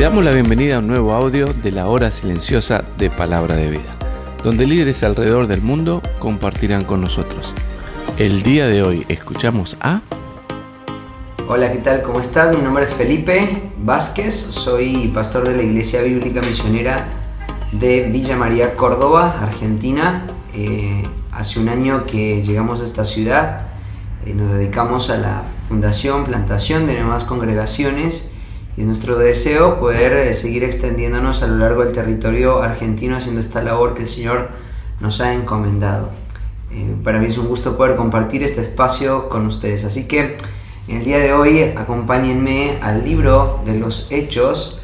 Te damos la bienvenida a un nuevo audio de la hora silenciosa de Palabra de Vida, donde líderes alrededor del mundo compartirán con nosotros. El día de hoy escuchamos a... Hola, ¿qué tal? ¿Cómo estás? Mi nombre es Felipe Vázquez, soy pastor de la Iglesia Bíblica Misionera de Villa María, Córdoba, Argentina. Hace un año que llegamos a esta ciudad, nos dedicamos a la fundación, plantación de nuevas congregaciones y es nuestro deseo poder seguir extendiéndonos a lo largo del territorio argentino haciendo esta labor que el Señor nos ha encomendado. Para mí es un gusto poder compartir este espacio con ustedes, así que en el día de hoy acompáñenme al libro de los Hechos,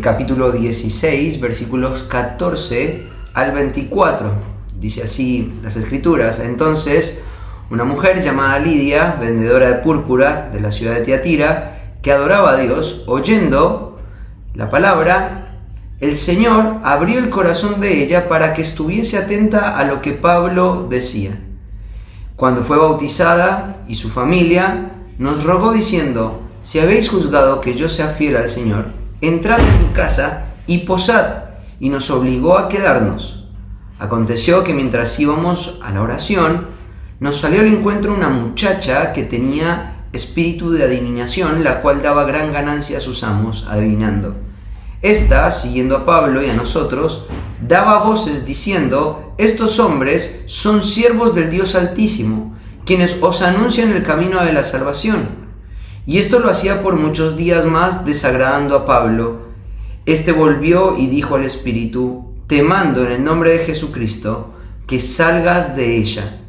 capítulo 16, versículos 14 al 24. Dice así las Escrituras: Entonces, una mujer llamada Lidia, vendedora de púrpura de la ciudad de Tiatira, que adoraba a Dios, oyendo la palabra, el Señor abrió el corazón de ella para que estuviese atenta a lo que Pablo decía. Cuando fue bautizada y su familia, nos rogó diciendo: Si habéis juzgado que yo sea fiel al Señor, entrad en mi casa y posad, y nos obligó a quedarnos. Aconteció que mientras íbamos a la oración, nos salió al encuentro una muchacha que tenía espíritu de adivinación, la cual daba gran ganancia a sus amos, adivinando. Esta, siguiendo a Pablo y a nosotros, daba voces diciendo: Estos hombres son siervos del Dios Altísimo, quienes os anuncian el camino de la salvación. Y esto lo hacía por muchos días más, desagradando a Pablo. Este volvió y dijo al espíritu: Te mando en el nombre de Jesucristo que salgas de ella.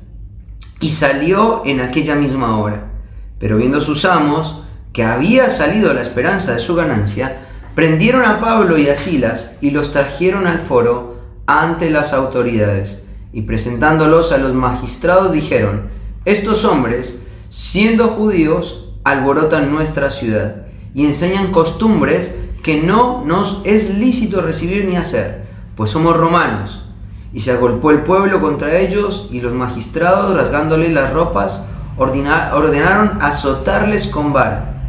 Y salió en aquella misma hora. Pero viendo sus amos que había salido la esperanza de su ganancia, prendieron a Pablo y a Silas y los trajeron al foro ante las autoridades. Y presentándolos a los magistrados dijeron: Estos hombres, siendo judíos, alborotan nuestra ciudad y enseñan costumbres que no nos es lícito recibir ni hacer, pues somos romanos. Y se agolpó el pueblo contra ellos, y los magistrados, rasgándoles las ropas, ordenaron azotarles con vara.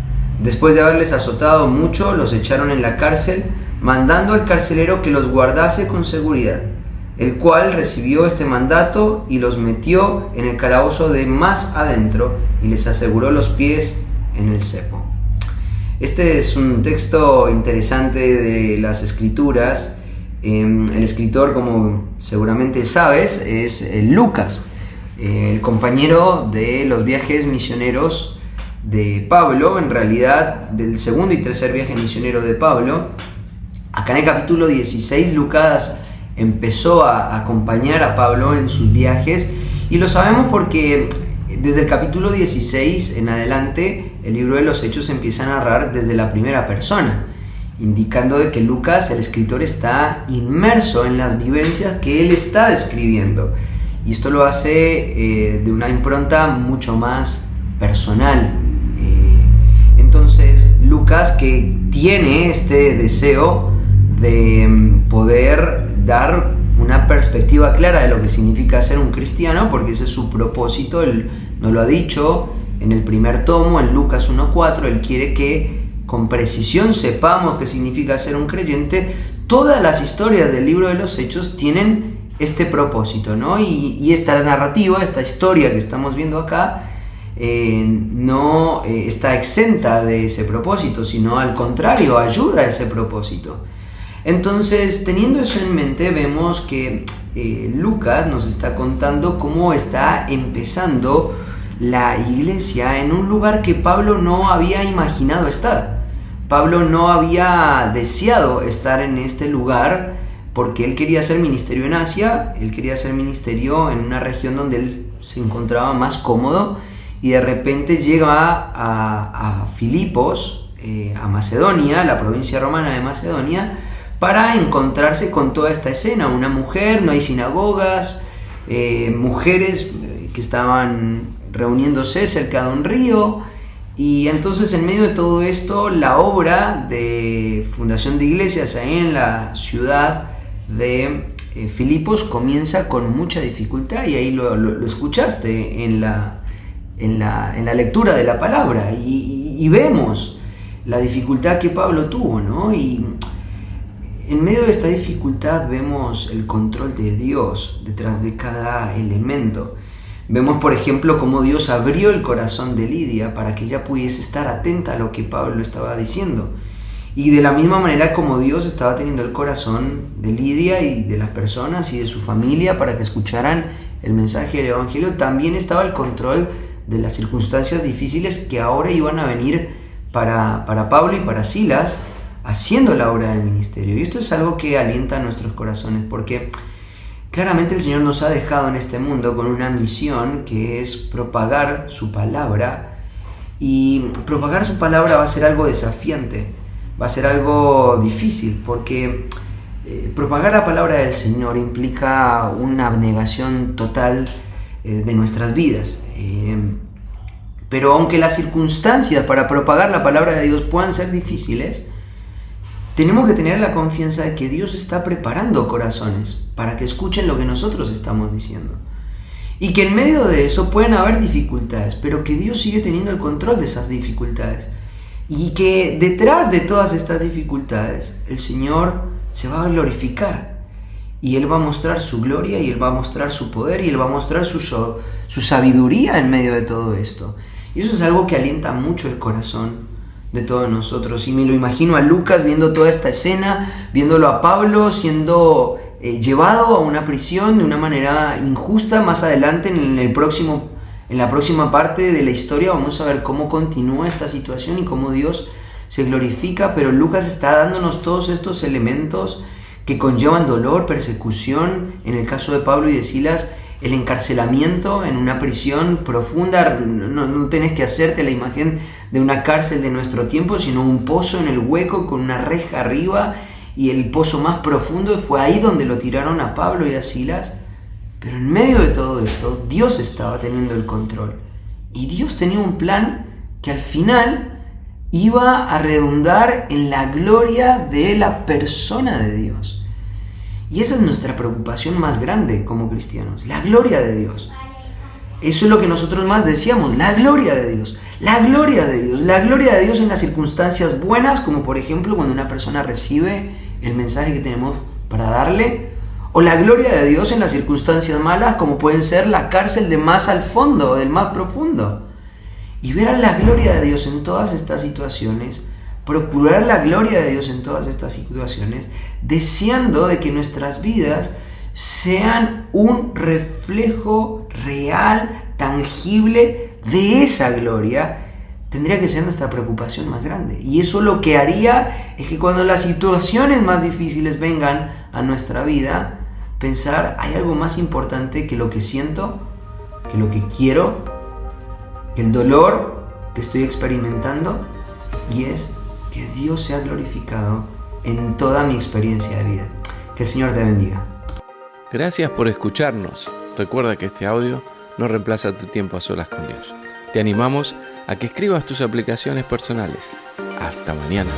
Después de haberles azotado mucho, los echaron en la cárcel, mandando al carcelero que los guardase con seguridad, el cual recibió este mandato y los metió en el calabozo de más adentro y les aseguró los pies en el cepo. Este es un texto interesante de las Escrituras. El escritor, como seguramente sabes, es Lucas, el compañero de los viajes misioneros de Pablo, en realidad del segundo y tercer viaje misionero de Pablo. Acá en el capítulo 16, Lucas empezó a acompañar a Pablo en sus viajes, y lo sabemos porque desde el capítulo 16 en adelante el libro de los Hechos empieza a narrar desde la primera persona, indicando de que Lucas, el escritor, está inmerso en las vivencias que él está describiendo, y esto lo hace de una impronta mucho más personal. Entonces Lucas, que tiene este deseo de poder dar una perspectiva clara de lo que significa ser un cristiano, porque ese es su propósito, él nos lo ha dicho en el primer tomo, en Lucas 1:4, él quiere que con precisión sepamos qué significa ser un creyente. Todas las historias del libro de los Hechos tienen este propósito, ¿no? Y esta narrativa, esta historia que estamos viendo acá, no está exenta de ese propósito, sino al contrario, ayuda a ese propósito. Entonces, teniendo eso en mente, vemos que Lucas nos está contando cómo está empezando la iglesia en un lugar que Pablo no había imaginado estar. Pablo no había deseado estar en este lugar porque él quería hacer ministerio en Asia, él quería hacer ministerio en una región donde él se encontraba más cómodo, y de repente llega a Filipos, a Macedonia, la provincia romana de Macedonia, para encontrarse con toda esta escena. Una mujer, no hay sinagogas, mujeres que estaban reuniéndose cerca de un río. Y entonces, en medio de todo esto, la obra de fundación de iglesias ahí en la ciudad de Filipos comienza con mucha dificultad, y ahí lo escuchaste en la lectura de la palabra, y vemos la dificultad que Pablo tuvo, ¿no? Y en medio de esta dificultad vemos el control de Dios detrás de cada elemento. Vemos, por ejemplo, cómo Dios abrió el corazón de Lidia para que ella pudiese estar atenta a lo que Pablo estaba diciendo. Y de la misma manera como Dios estaba teniendo el corazón de Lidia y de las personas y de su familia para que escucharan el mensaje del Evangelio, también estaba el control de las circunstancias difíciles que ahora iban a venir para Pablo y para Silas, haciendo la obra del ministerio. Y esto es algo que alienta a nuestros corazones, porque claramente el Señor nos ha dejado en este mundo con una misión que es propagar su palabra, y propagar su palabra va a ser algo desafiante, va a ser algo difícil, porque propagar la palabra del Señor implica una abnegación total de nuestras vidas. Pero aunque las circunstancias para propagar la palabra de Dios puedan ser difíciles, tenemos que tener la confianza de que Dios está preparando corazones para que escuchen lo que nosotros estamos diciendo. Y que en medio de eso pueden haber dificultades, pero que Dios sigue teniendo el control de esas dificultades. Y que detrás de todas estas dificultades, el Señor se va a glorificar. Y Él va a mostrar su gloria, y Él va a mostrar su poder, y Él va a mostrar su sabiduría en medio de todo esto. Y eso es algo que alienta mucho el corazón de todos nosotros. Y me lo imagino a Lucas viendo toda esta escena, viéndolo a Pablo siendo llevado a una prisión de una manera injusta. Más adelante en la próxima parte de la historia vamos a ver cómo continúa esta situación y cómo Dios se glorifica, pero Lucas está dándonos todos estos elementos que conllevan dolor, persecución, en el caso de Pablo y de Silas, el encarcelamiento en una prisión profunda. No tenés que hacerte la imagen de una cárcel de nuestro tiempo, sino un pozo en el hueco con una reja arriba, y el pozo más profundo fue ahí donde lo tiraron a Pablo y a Silas. Pero en medio de todo esto, Dios estaba teniendo el control. Y Dios tenía un plan que al final iba a redundar en la gloria de la persona de Dios. Y esa es nuestra preocupación más grande como cristianos, la gloria de Dios. Eso es lo que nosotros más deseamos, la gloria de Dios, la gloria de Dios, la gloria de Dios en las circunstancias buenas, como por ejemplo cuando una persona recibe el mensaje que tenemos para darle, o la gloria de Dios en las circunstancias malas, como pueden ser la cárcel de más al fondo, del más profundo. Y ver a la gloria de Dios en todas estas situaciones, procurar la gloria de Dios en todas estas situaciones, deseando de que nuestras vidas sean un reflejo real, tangible de esa gloria, tendría que ser nuestra preocupación más grande. Y eso lo que haría es que cuando las situaciones más difíciles vengan a nuestra vida, pensar, hay algo más importante que lo que siento, que lo que quiero, que el dolor que estoy experimentando, y es que Dios sea glorificado en toda mi experiencia de vida. Que el Señor te bendiga. Gracias por escucharnos. Recuerda que este audio no reemplaza tu tiempo a solas con Dios. Te animamos a que escribas tus aplicaciones personales. Hasta mañana.